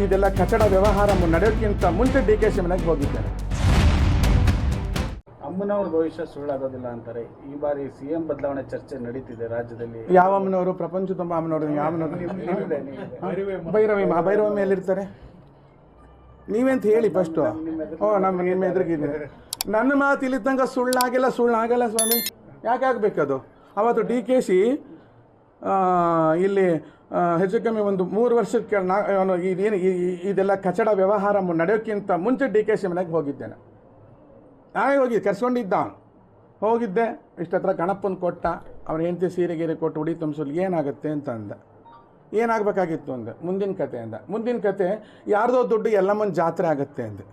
ಇದೆಲ್ಲ ಕಚಡ ವ್ಯವಹಾರ ನಡೆಯೋಕ್ಕಿಂತ ಮುಂಚೆ DKಶಿ ಮನೆಗೆ ಹೋಗಿದ್ದಾರೆ. ಅಮ್ಮನವ್ರ ಭವಿಷ್ಯ ಸುಳ್ಳಾಗೋದಿಲ್ಲ ಅಂತಾರೆ. ಈ ಬಾರಿ CM ಬದಲಾವಣೆ ಚರ್ಚೆ ನಡೀತಿದೆ ರಾಜ್ಯದಲ್ಲಿ. ಯಾವ ಅಮ್ಮನವರು? ಪ್ರಪಂಚ ತುಂಬ ಅಮ್ಮನವರು. ಯಾವ ಭೈರವಮ್ಮ ಎಲ್ಲಿರ್ತಾರೆ ನೀವೆಂತ ಹೇಳಿ ಫಸ್ಟು. ನಿಮ್ಮ ಎದುರಿಗಿದ್ದೀರಿ. ನನ್ನ ಮಾತು ಇಲ್ಲಿ ತನಕ ಸುಳ್ಳಾಗಲ್ಲ ಸ್ವಾಮಿ. ಯಾಕೆ ಆಗಬೇಕದು? ಅವತ್ತು DKಶಿ ಇಲ್ಲಿ ಹೆಚ್ಚು ಕಮ್ಮಿ ಒಂದು 3 ವರ್ಷಕ್ಕೆ ಇದೇನು ಇದೆಲ್ಲ ಕಚಡ ವ್ಯವಹಾರ ನಡೆಯೋಕ್ಕಿಂತ ಮುಂಚೆ DKಶಿ ಮನೆಗೆ ಹೋಗಿದ್ದೇನೆ. ನಾವೇ ಕರ್ಸ್ಕೊಂಡಿದ್ದ ಹೋಗಿದ್ದೆ. ಇಷ್ಟತ್ರ ಗಣಪನ ಕೊಟ್ಟ, ಅವ್ರ ಹೆಂಡತಿ ಸೀರೆ ಕೊಟ್ಟು ಉಡಿ ತುಂಬಿಸಲು ಏನಾಗುತ್ತೆ ಅಂತ ಅಂದ. ಏನಾಗಬೇಕಾಗಿತ್ತು ಅಂದೆ. ಮುಂದಿನ ಕತೆ ಯಾರ್ದೋ ದುಡ್ಡು ಎಲ್ಲಮ್ಮನ ಜಾತ್ರೆ ಆಗುತ್ತೆ ಅಂದೆ.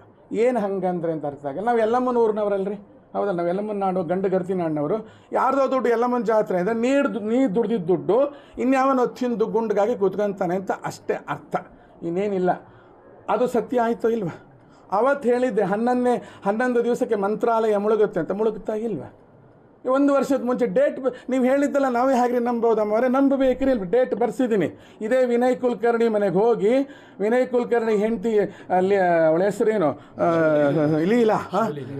ಏನು ಹಂಗಂದ್ರೆ ಅಂತ ಅರ್ಥ ಆಗಿಲ್ಲ. ನಾವು ಎಲ್ಲಮ್ಮನ ಊರಿನವರಲ್ರಿ, ಹೌದಲ್ಲ? ನಾವು ಎಲ್ಲಮ್ಮನ ನಾಡು ಗರ್ತಿ ನಾಡಿನವರು. ಯಾರ್ದೋ ದುಡ್ಡು ಎಲ್ಲಮ್ಮನ ಜಾತ್ರೆ ಅಂದರೆ ನೀ ದುಡ್ದಿದ್ದ ದುಡ್ಡು ಇನ್ಯಾವನು ತಿಂದು ಗುಂಡ್ಗಾಗಿ ಕೂತ್ಕೊಂತಾನೆ ಅಂತ ಅಷ್ಟೇ ಅರ್ಥ, ಇನ್ನೇನಿಲ್ಲ. ಅದು ಸತ್ಯ ಆಯಿತೋ ಇಲ್ವಾ? ಅವತ್ತು ಹೇಳಿದ್ದೆ 11 ದಿವಸಕ್ಕೆ ಮಂತ್ರಾಲಯ ಮುಳುಗುತ್ತೆ ಅಂತ. ಮುಳುಗುತ್ತಾ ಇಲ್ವಾ? 1 ವರ್ಷದ ಮುಂಚೆ ಡೇಟ್ ನೀವು ಹೇಳಿದ್ದಲ್ಲ, ನಾವೇ ಹಾಗೆ ನಂಬೋದಮ್ಮವರೇ? ನಂಬಬೇಕ್ರಿ. ಡೇಟ್ ಬರ್ಸಿದ್ದೀನಿ. ಇದೇ ವಿನಯ್ ಕುಲಕರ್ಣಿ ಮನೆಗೆ ಹೋಗಿ, ವಿನಯ್ ಕುಲಕರ್ಣಿ ಹೆಂಡತಿ ಅಲ್ಲಿ ಅವಳ ಹೆಸರೇನು ಲೀಲಾ,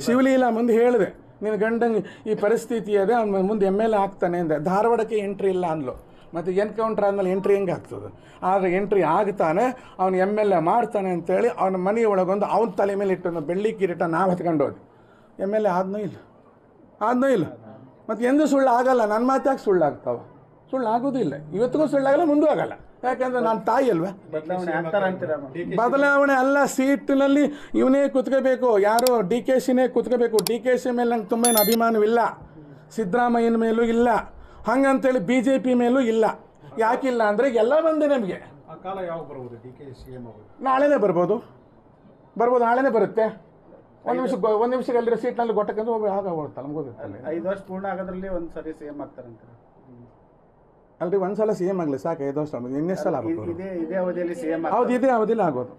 ಶಿವಲೀಲಾ ಮುಂದೆ ಹೇಳಿದೆ, ನಿನ್ನ ಗಂಡಂಗೆ ಈ ಪರಿಸ್ಥಿತಿ ಇದೆ, ಅವ್ನು ಮುಂದೆ MLA ಆಗ್ತಾನೆ ಅಂದೆ. ಧಾರವಾಡಕ್ಕೆ ಎಂಟ್ರಿ ಇಲ್ಲ ಅಂದ್ಲು. ಮತ್ತು ಎನ್ಕೌಂಟ್ರ್ ಆದಮೇಲೆ ಎಂಟ್ರಿ ಹೆಂಗೆ ಆಗ್ತದೆ? ಆದರೆ ಎಂಟ್ರಿ ಆಗ್ತಾನೆ, ಅವನು MLA ಮಾಡ್ತಾನೆ ಅಂತೇಳಿ ಅವನ ಮನೆಯೊಳಗೊಂದು ಅವನ ತಲೆ ಮೇಲೆ ಇಟ್ಟು ಬೆಳ್ಳಿ ಕಿರೀಟ ನಾವು ಹತ್ಕೊಂಡು ಹೋದ್ವಿ. MLA ಆದ್ನೋ ಇಲ್ಲ. ಮತ್ತು ಎಂದೂ ಸುಳ್ಳು ಆಗಲ್ಲ. ನನ್ನ ಮಾತು ಯಾಕೆ ಸುಳ್ಳಾಗ್ತಾವ? ಸುಳ್ಳು ಆಗೋದಿಲ್ಲ. ಇವತ್ತಿಗೂ ಸುಳ್ಳಾಗಲ್ಲ, ಮುಂದೂ ಆಗಲ್ಲ. ಯಾಕೆಂದರೆ ನಾನು ತಾಯಿ ಅಲ್ವಾ? ಬದಲಾವಣೆ ಅಲ್ಲ. ಸೀಟಿನಲ್ಲಿ ಇವನೇ ಕುತ್ಕೋಬೇಕು, ಯಾರೋ DKಶಿನೇ ಕುತ್ಕೋಬೇಕು. DKಶಿ ಮೇಲೆ ನಂಗೆ ತುಂಬ ಏನು ಅಭಿಮಾನವಿಲ್ಲ, ಸಿದ್ದರಾಮಯ್ಯನ ಮೇಲೂ ಇಲ್ಲ, ಹಂಗಂತೇಳಿ BJP ಮೇಲೂ ಇಲ್ಲ. ಯಾಕಿಲ್ಲ ಅಂದರೆ ಎಲ್ಲ ಬಂದೆ ನಮಗೆ. ಆ ಕಾಲ ಯಾವಾಗ ಬರ್ಬೋದು? DKಶಿ CM ಆಗೋದು ನಾಳೆನೇ ಬರ್ಬೋದು, ನಾಳೆನೇ ಬರುತ್ತೆ. ಒಂದು ನಿಮಿಷಕ್ಕೆ ಅಲ್ಲಿರೋ ಸೀಟ್ನಲ್ಲಿ ಗೊಟ್ಟಕ್ಕಂದ್ರೆ ಆಗೋಗ್ಬಿಡುತ್ತಲ್ಲ, ನಮ್ಗೆ ಗೊತ್ತಿರ್ತಲ್ಲ. 5 ವರ್ಷ ಪೂರ್ಣ ಆಗೋದ್ರಲ್ಲಿ ಒಂದು ಸರಿ CM ಆಗ್ತಾರಂತೆ ಅಲ್ರಿ. ಒಂದು ಸಲ CM ಆಗಲಿ ಸಾಕು. 5 ವರ್ಷ ಇನ್ನೆಷ್ಟು ಸಲ ಆಗಬೇಕು? ಇದೇ ಅವಧಿಯಲ್ಲಿ CM ಹೌದು, ಇದೇ ಅವಧಿಯಲ್ಲಿ ಆಗೋದು.